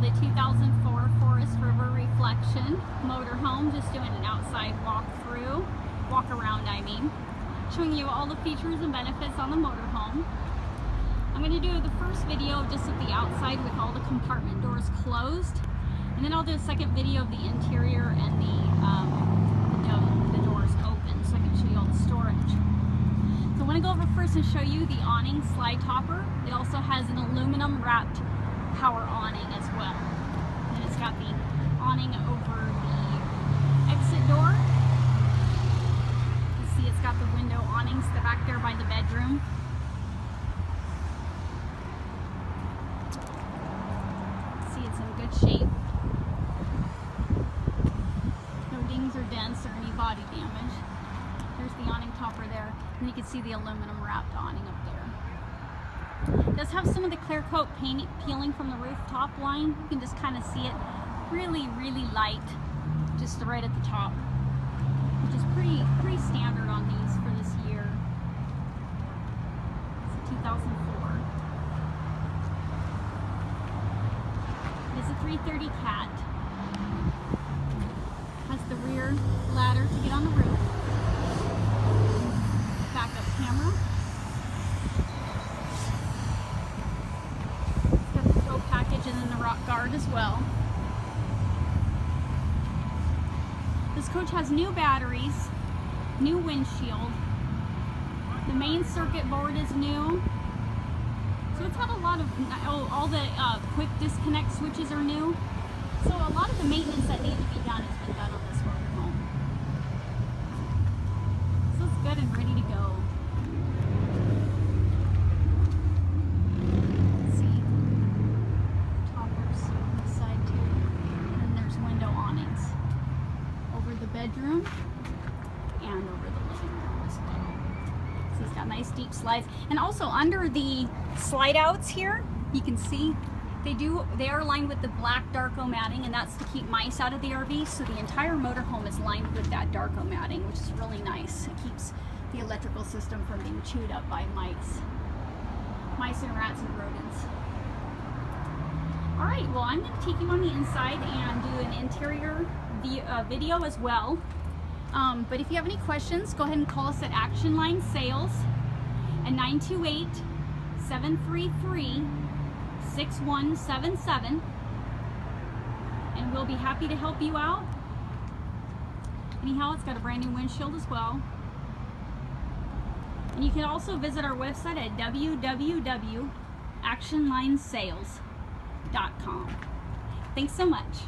the 2004 Forest River Reflection motorhome, just doing an outside walk around, showing you all the features and benefits on the motorhome. I'm going to do the first video just of the outside with all the compartment doors closed, and then I'll do a second video of the interior and the doors open, so I can show you all the storage. So I want to go over first and show you the awning slide topper. It also has an aluminum wrapped power awning as well. And it's got the awning over the exit door. You see it's got the window awnings back there by the bedroom. See, it's in good shape. No dings or dents or any body damage. There's the awning topper there, and you can see the aluminum wrapped awning up there. It does have some of the clear coat paint peeling from the rooftop line. You can just kind of see it really light, just right at the top, which is pretty standard on these for this year. It's a 2004. It is a 330 Cat. Has the rear ladder to get on the roof. Backup camera. It's got the tow package and then the rock guard as well. This coach has new batteries, new windshield. The main circuit board is new. So it's had a lot of, all the quick disconnect switches are new. So a lot of the maintenance that needs to be done has been done on this motorhome. So it's good and ready to go. Let's see. Toppers on the side too. And then there's window awnings over the bedroom and over the living room as well. So it's got nice deep slides. And also under the slide outs here, you can see they are lined with the black Darko matting, and that's to keep mice out of the RV. So the entire motorhome is lined with that Darko matting, which is really nice. It keeps the electrical system from being chewed up by mice and rats and rodents. All right, well, I'm going to take you on the inside and do an interior video as well. But if you have any questions, go ahead and call us at Action Line Sales at 928-733-6177, and we'll be happy to help you out. Anyhow, it's got a brand new windshield as well. And you can also visit our website at www.actionlinesales.com. Thanks so much.